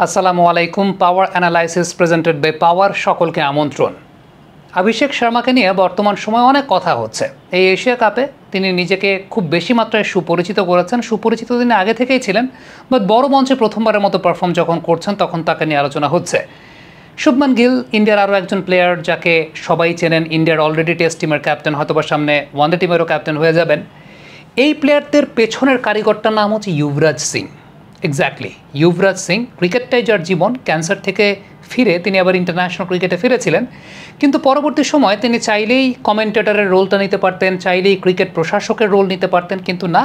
আসসালামু আলাইকুম। Power analysis presented by power সকলকে আমন্ত্রণ। অভিষেক শর্মাকে নিয়ে বর্তমান সময়ে অনেক কথা হচ্ছে। এই এশিয়া কাপে তিনি নিজেকে খুব বেশি মাত্রায় সুপরিচিত করেছেন। সুপরিচিত তিনি আগে থেকেই ছিলেন, বাট বড় মঞ্চে প্রথমবারের মতো পারফর্ম যখন করছেন তখন তাকে নিয়ে আলোচনা হচ্ছে। শুভমান গিল ইন্ডিয়ার আরও একজন প্লেয়ার যাকে সবাই চেনেন। ইন্ডিয়ার অলরেডি টেস্ট টিমের ক্যাপ্টেন, হয়তোবা সামনে ওয়ানডে টিমেরও ক্যাপ্টেন হয়ে যাবেন। এই প্লেয়ারদের পেছনের কারিগরটার নাম হচ্ছে যুবরাজ সিং। এক্স্যাক্টলি, যুবরাজ সিং। ক্রিকেটটাই যার জীবন। ক্যান্সার থেকে ফিরে তিনি আবার ইন্টারন্যাশনাল ক্রিকেটে ফিরেছিলেন, কিন্তু পরবর্তী সময় তিনি চাইলেই কমেন্টেটরের রোলটা নিতে পারতেন, চাইলেই ক্রিকেট প্রশাসকের রোল নিতে পারতেন, কিন্তু না,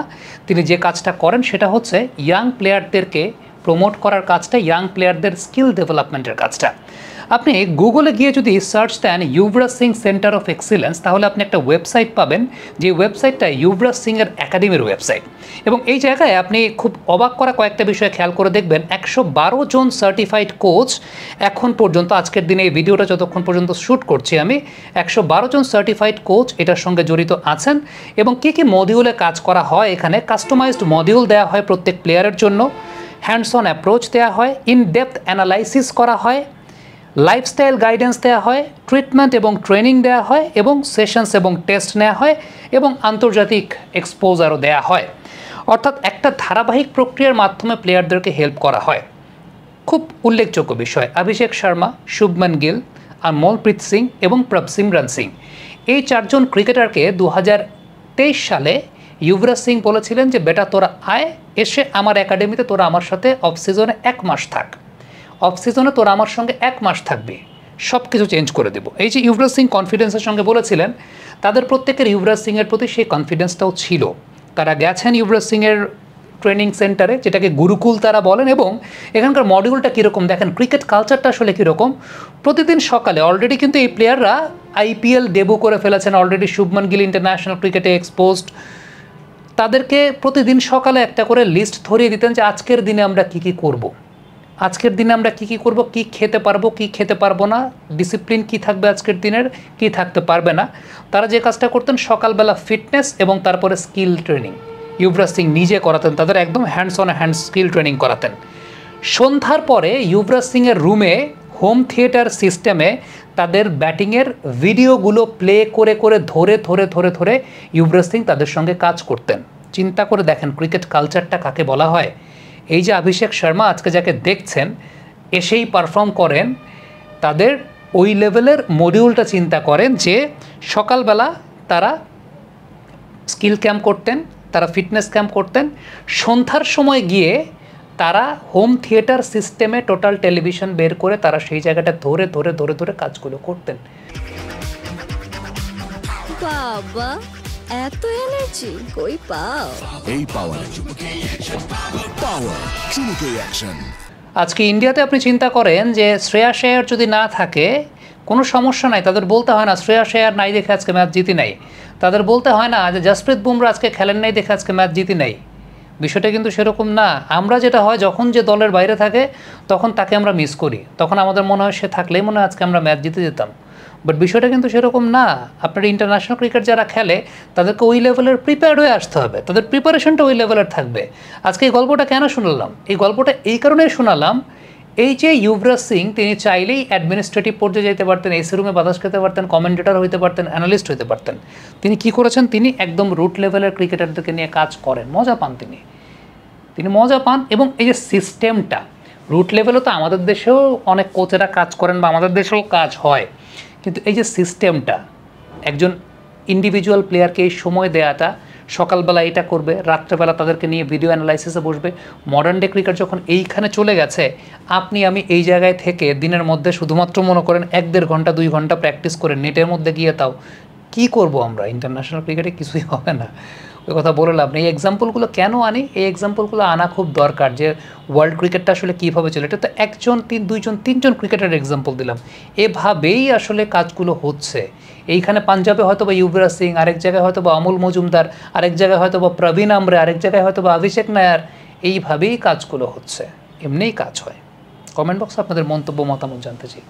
তিনি যে কাজটা করেন সেটা হচ্ছে ইয়াং প্লেয়ারদেরকে প্রমোট করার কাজটা, ইয়াং প্লেয়ারদের স্কিল ডেভেলপমেন্টের কাজটা। আপনি গুগলে গিয়ে যদি সার্চ দেন Yuvraj Singh centre of excellence, তাহলে আপনি একটা ওয়েবসাইট পাবেন, যে ওয়েবসাইটটা যুবরাজ সিংয়ের একাডেমির ওয়েবসাইট। এবং এই জায়গায় আপনি খুব অবাক করা কয়েকটা বিষয় খেয়াল করে দেখবেন। 112 জন সার্টিফাইড কোচ এখন পর্যন্ত, আজকের দিনে এই ভিডিওটা যতক্ষণ পর্যন্ত শ্যুট করছি আমি, 112 জন সার্টিফাইড কোচ এটার সঙ্গে জড়িত আছেন। এবং কী কী মডিউলে কাজ করা হয়, এখানে কাস্টমাইজড মডিউল দেওয়া হয় প্রত্যেক প্লেয়ারের জন্য, হ্যান্ডস অন অ্যাপ্রোচ দেওয়া হয়, ইন ডেপথ অ্যানালাইসিস করা হয়, লাইফস্টাইল গাইডেন্স দেওয়া হয়, ট্রিটমেন্ট এবং ট্রেনিং দেওয়া হয়, এবং সেশনস এবং টেস্ট নেওয়া হয়, এবং আন্তর্জাতিক এক্সপোজারও দেওয়া হয়। অর্থাৎ একটা ধারাবাহিক প্রক্রিয়ার মাধ্যমে প্লেয়ারদেরকে হেল্প করা হয়। খুব উল্লেখযোগ্য বিষয়, অভিষেক শর্মা, শুভমান গিল, মলপ্রীত সিং এবং প্রভসিমরন সিং, এই চারজন ক্রিকেটারকে 2023 সালে যুবরাজ সিং বলেছিলেন যে বেটা তোরা আয়, এসে আমার একাডেমিতে তোরা আমার সাথে অফ সিজনে 1 মাস থাক, অফ সিজনে তোরা আমার সঙ্গে 1 মাস থাকবি, সব কিছু চেঞ্জ করে দেবো। এই যে যুবরাজ সিং কনফিডেন্সের সঙ্গে বলেছিলেন, তাদের প্রত্যেকের যুবরাজ সিংয়ের প্রতি সেই কনফিডেন্সটাও ছিল। তারা গেছেন যুবরাজ সিংয়ের ট্রেনিং সেন্টারে, যেটাকে গুরুকুল তারা বলেন, এবং এখানকার মডিউলটা কীরকম দেখেন, ক্রিকেট কালচারটা আসলে কীরকম। প্রতিদিন সকালে অলরেডি কিন্তু এই প্লেয়াররা IPL ডেবু করে ফেলেছেন, অলরেডি শুভমান গিল ইন্টারন্যাশনাল ক্রিকেটে এক্সপোজড। তাদেরকে প্রতিদিন সকালে একটা করে লিস্ট ধরিয়ে দিতেন যে আজকের দিনে আমরা কী কী করব, আজকের দিনে আমরা কী কী করবো, কী খেতে পারবো, কী খেতে পারবো না, ডিসিপ্লিন কী থাকবে আজকের দিনের, কী থাকতে পারবে না। তারা যে কাজটা করতেন, সকালবেলা ফিটনেস এবং তারপরে স্কিল ট্রেনিং যুবরাজ সিং নিজে করাতেন, তাদের একদম hands on hand skill training করাতেন। সন্ধ্যার পরে যুবরাজ সিংয়ের রুমে হোম থিয়েটার সিস্টেমে তাদের ব্যাটিংয়ের ভিডিওগুলো প্লে করে করে ধরে ধরে ধরে ধরে যুবরাজ সিং তাদের সঙ্গে কাজ করতেন। চিন্তা করে দেখেন ক্রিকেট কালচারটা কাকে বলা হয়। এই যে অভিষেক শর্মা আজকে যাকে দেখছেন এসেই পারফর্ম করেন, তাদের ওই লেভেলের মডিউলটা চিন্তা করেন যে সকালবেলা তারা স্কিল ক্যাম্প করতেন, তারা ফিটনেস ক্যাম্প করতেন, সন্ধ্যার সময় গিয়ে তারা হোম থিয়েটার সিস্টেমে টোটাল টেলিভিশন বের করে তারা সেই জায়গাটা ধরে ধরে ধরে ধরে কাজগুলো করতেন। বাবা, এত এনার্জি কই পাও? এই পাওয়ার চুমুকে অ্যাকশন। আজকে ইন্ডিয়াতে আপনি চিন্তা করেন যে শ্রেয়াস আয়ার যদি না থাকে কোনো সমস্যা নাই, তাদের বলতে হয় না শ্রেয়াস আয়ার নাই দেখে আজকে ম্যাচ জিতি নাই, তাদের বলতে হয় না যে জসপ্রীত বুমরা আজকে খেলেন নাই দেখে আজকে ম্যাচ জিতি নাই। বিষয়টা কিন্তু সেরকম না। আমরা যেটা হয়, যখন যে দলের বাইরে থাকে তখন তাকে আমরা মিস করি, তখন আমাদের মনে হয় সে থাকলেই মনে হয় আজকে আমরা ম্যাচ জিতে যেতাম। বাট বিষয়টা কিন্তু সেরকম না। আপনার ইন্টারন্যাশনাল ক্রিকেট যারা খেলে তাদেরকে ওই লেভেলের প্রিপেয়ার্ড হয়ে আসতে হবে, তাদের প্রিপারেশনটা ওই লেভেলের থাকবে। আজকে এই গল্পটা কেন শোনালাম? এই গল্পটা এই কারণেই শোনালাম, এই যে যুবরাজ সিং তিনি চাইলেই অ্যাডমিনিস্ট্রেটিভ পর্যায়ে যেতে পারতেন, এসি রুমে বাতাস খেতে পারতেন, কমেন্টেটর হইতে পারতেন, অ্যানালিস্ট হইতে পারতেন। তিনি কি করেছেন, তিনি একদম রুট লেভেলের ক্রিকেটারদেরকে নিয়ে কাজ করেন, মজা পান তিনি মজা পান। এবং এই যে সিস্টেমটা রুট লেভেলে, তো আমাদের দেশেও অনেক কোচেরা কাজ করেন বা আমাদের দেশেও কাজ হয়, কিন্তু এই যে সিস্টেমটা, একজন ইন্ডিভিজুয়াল প্লেয়ারকে এই সময় দেওয়াটা, সকালবেলা এটা করবে, রাত্রেবেলা তাদেরকে নিয়ে ভিডিও অ্যানালাইসিসে বসবে। মডার্ন ডে ক্রিকেট যখন এইখানে চলে গেছে, আপনি আমি এই জায়গায় থেকে দিনের মধ্যে শুধুমাত্র মনে করেন 1-1.5 ঘন্টা 2 ঘন্টা প্র্যাকটিস করে নেটের মধ্যে গিয়ে তাও কী করব আমরা? ইন্টারন্যাশনাল ক্রিকেটে কিছুই হবে না। ওই কথা বলে লাভ নেই। এই এক্সাম্পলগুলো কেন আনি? এই এক্সাম্পলগুলো আনা খুব দরকার যে ওয়ার্ল্ড ক্রিকেটটা আসলে কীভাবে চলে। এটা তো 1 জন 2 জন 3 জন ক্রিকেটারের এক্সাম্পল দিলাম, এভাবেই আসলে কাজগুলো হচ্ছে। এইখানে পাঞ্জাবে হয়তো বা যুবরাজ সিং, আরেক জায়গায় হয়তো বা অমল মজুমদার, আরেক জায়গায় হয়তো বা প্রবীণ আমরে, আরেক জায়গায় হয়তো বা অভিষেক নায়ার, এইভাবেই কাজগুলো হচ্ছে, এমনিই কাজ হয়। কমেন্ট বক্সে আপনাদের মন্তব্য মতামত জানতে চাই।